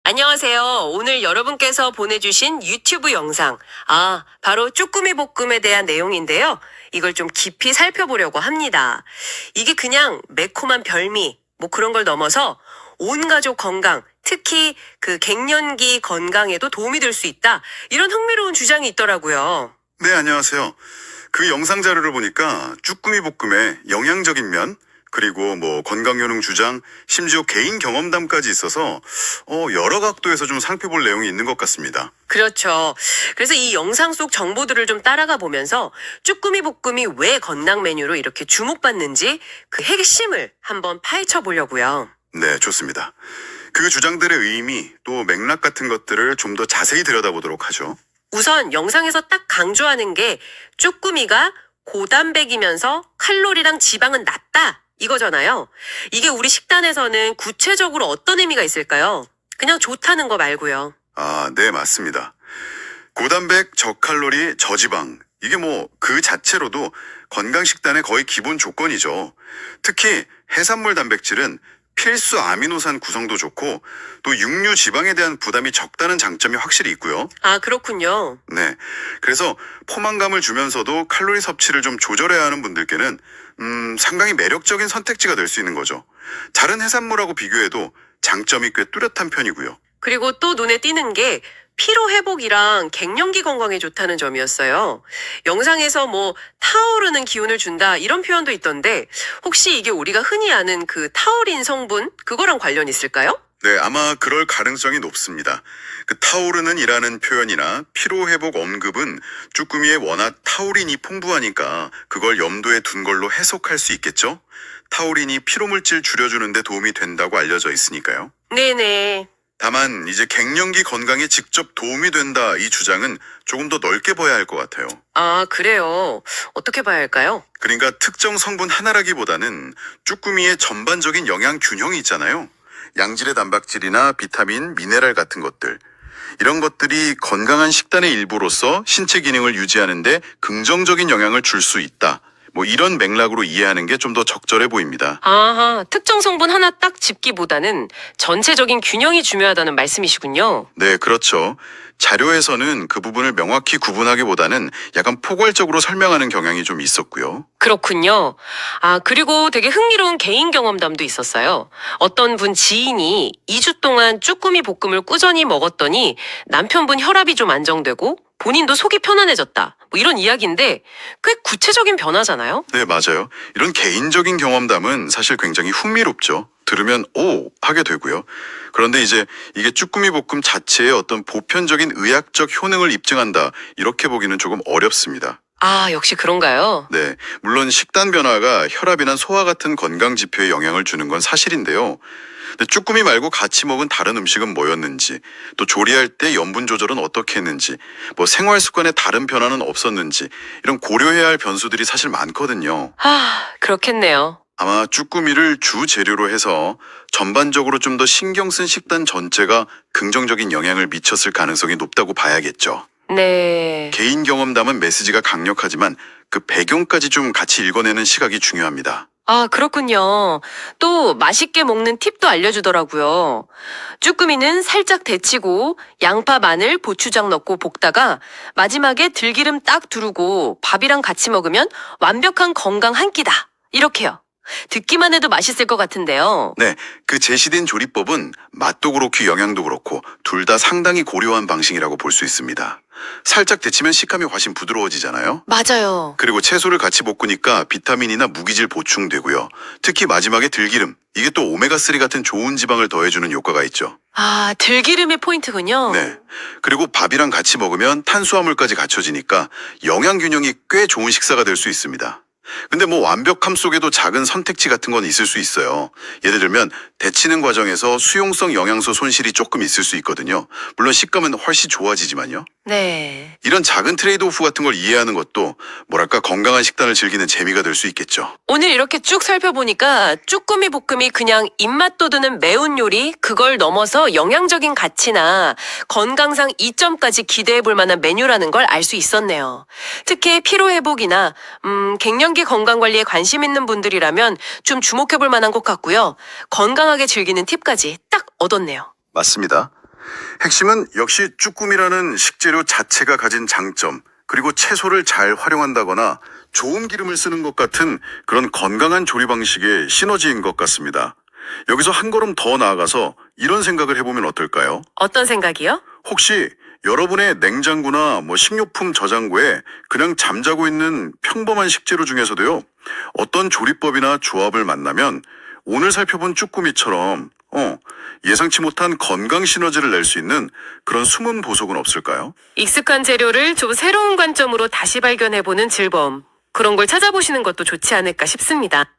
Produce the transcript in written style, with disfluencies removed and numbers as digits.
안녕하세요. 오늘 여러분께서 보내주신 유튜브 영상. 바로 쭈꾸미 볶음에 대한 내용인데요. 이걸 좀 깊이 살펴보려고 합니다. 이게 그냥 매콤한 별미, 그런 걸 넘어서 온 가족 건강, 특히 그 갱년기 건강에도 도움이 될 수 있다. 이런 흥미로운 주장이 있더라고요. 네, 안녕하세요. 그 영상 자료를 보니까 쭈꾸미 볶음의 영양적인 면, 그리고 건강 효능 주장, 심지어 개인 경험담까지 있어서 여러 각도에서 좀 살펴볼 내용이 있는 것 같습니다. 그렇죠. 그래서 이 영상 속 정보들을 좀 따라가 보면서 쭈꾸미 볶음이 왜 건강 메뉴로 이렇게 주목받는지 그 핵심을 한번 파헤쳐 보려고요. 네, 좋습니다. 그 주장들의 의미 또 맥락 같은 것들을 좀 더 자세히 들여다보도록 하죠. 우선 영상에서 딱 강조하는 게 쭈꾸미가 고단백이면서 칼로리랑 지방은 낮다 이거잖아요. 이게 우리 식단에서는 구체적으로 어떤 의미가 있을까요? 그냥 좋다는 거 말고요. 네, 맞습니다. 고단백, 저칼로리, 저지방. 이게 그 자체로도 건강 식단의 거의 기본 조건이죠. 특히 해산물 단백질은 필수 아미노산 구성도 좋고 또 육류 지방에 대한 부담이 적다는 장점이 확실히 있고요. 그렇군요. 네. 그래서 포만감을 주면서도 칼로리 섭취를 좀 조절해야 하는 분들께는 상당히 매력적인 선택지가 될 수 있는 거죠. 다른 해산물하고 비교해도 장점이 꽤 뚜렷한 편이고요. 그리고 또 눈에 띄는 게 피로 회복이랑 갱년기 건강에 좋다는 점이었어요. 영상에서 타오르는 기운을 준다 이런 표현도 있던데 혹시 이게 우리가 흔히 아는 그 타우린 성분 그거랑 관련 있을까요? 네, 아마 그럴 가능성이 높습니다. 그 타오르는이라는 표현이나 피로회복 언급은 쭈꾸미에 워낙 타우린이 풍부하니까 그걸 염두에 둔 걸로 해석할 수 있겠죠? 타우린이 피로물질 줄여주는 데 도움이 된다고 알려져 있으니까요. 네네. 다만 이제 갱년기 건강에 직접 도움이 된다 이 주장은 조금 더 넓게 봐야 할 것 같아요. 그래요. 어떻게 봐야 할까요? 그러니까 특정 성분 하나라기보다는 쭈꾸미의 전반적인 영양 균형이 있잖아요. 양질의 단백질이나 비타민, 미네랄 같은 것들. 이런 것들이 건강한 식단의 일부로서 신체 기능을 유지하는데 긍정적인 영향을 줄 수 있다. 이런 맥락으로 이해하는 게 좀 더 적절해 보입니다. 특정 성분 하나 딱 짚기보다는 전체적인 균형이 중요하다는 말씀이시군요. 네, 그렇죠. 자료에서는 그 부분을 명확히 구분하기보다는 약간 포괄적으로 설명하는 경향이 좀 있었고요. 그렇군요. 그리고 되게 흥미로운 개인 경험담도 있었어요. 어떤 분 지인이 2주 동안 쭈꾸미 볶음을 꾸준히 먹었더니 남편분 혈압이 좀 안정되고 본인도 속이 편안해졌다. 이런 이야기인데 꽤 구체적인 변화잖아요. 네, 맞아요. 이런 개인적인 경험담은 사실 굉장히 흥미롭죠. 들으면 오 하게 되고요. 그런데 이제 이게 쭈꾸미 볶음 자체의 어떤 보편적인 의학적 효능을 입증한다 이렇게 보기는 조금 어렵습니다. 역시 그런가요? 네, 물론 식단 변화가 혈압이나 소화 같은 건강 지표에 영향을 주는 건 사실인데요. 근데 쭈꾸미 말고 같이 먹은 다른 음식은 뭐였는지, 또 조리할 때 염분 조절은 어떻게 했는지, 생활 습관에 다른 변화는 없었는지 이런 고려해야 할 변수들이 사실 많거든요. 그렇겠네요. 아마 쭈꾸미를 주 재료로 해서 전반적으로 좀 더 신경 쓴 식단 전체가 긍정적인 영향을 미쳤을 가능성이 높다고 봐야겠죠. 네. 개인 경험담은 메시지가 강력하지만 그 배경까지 좀 같이 읽어내는 시각이 중요합니다. 그렇군요. 또 맛있게 먹는 팁도 알려주더라고요. 쭈꾸미는 살짝 데치고 양파, 마늘, 고추장 넣고 볶다가 마지막에 들기름 딱 두르고 밥이랑 같이 먹으면 완벽한 건강 한 끼다. 이렇게요. 듣기만 해도 맛있을 것 같은데요. 네, 그 제시된 조리법은 맛도 그렇고 영양도 그렇고 둘 다 상당히 고려한 방식이라고 볼 수 있습니다. 살짝 데치면 식감이 훨씬 부드러워지잖아요. 맞아요. 그리고 채소를 같이 볶으니까 비타민이나 무기질 보충되고요. 특히 마지막에 들기름, 이게 또 오메가3 같은 좋은 지방을 더해주는 효과가 있죠. 들기름이 포인트군요. 네. 그리고 밥이랑 같이 먹으면 탄수화물까지 갖춰지니까 영양 균형이 꽤 좋은 식사가 될 수 있습니다. 근데 완벽함 속에도 작은 선택지 같은 건 있을 수 있어요. 예를 들면 데치는 과정에서 수용성 영양소 손실이 조금 있을 수 있거든요. 물론 식감은 훨씬 좋아지지만요. 네. 이런 작은 트레이드오프 같은 걸 이해하는 것도 건강한 식단을 즐기는 재미가 될 수 있겠죠. 오늘 이렇게 쭉 살펴보니까 쭈꾸미 볶음이 그냥 입맛 돋우는 매운 요리, 그걸 넘어서 영양적인 가치나 건강상 이점까지 기대해볼 만한 메뉴라는 걸 알 수 있었네요. 특히 피로회복이나 갱년기 건강관리에 관심 있는 분들이라면 좀 주목해볼 만한 것 같고요. 건강하게 즐기는 팁까지 딱 얻었네요. 맞습니다. 핵심은 역시 쭈꾸미라는 식재료 자체가 가진 장점, 그리고 채소를 잘 활용한다거나 좋은 기름을 쓰는 것 같은 그런 건강한 조리 방식의 시너지인 것 같습니다. 여기서 한 걸음 더 나아가서 이런 생각을 해보면 어떨까요? 어떤 생각이요? 혹시 여러분의 냉장고나 식료품 저장고에 그냥 잠자고 있는 평범한 식재료 중에서도요, 어떤 조리법이나 조합을 만나면 오늘 살펴본 쭈꾸미처럼 예상치 못한 건강 시너지를 낼 수 있는 그런 숨은 보석은 없을까요? 익숙한 재료를 좀 새로운 관점으로 다시 발견해보는 즐거움. 그런 걸 찾아보시는 것도 좋지 않을까 싶습니다.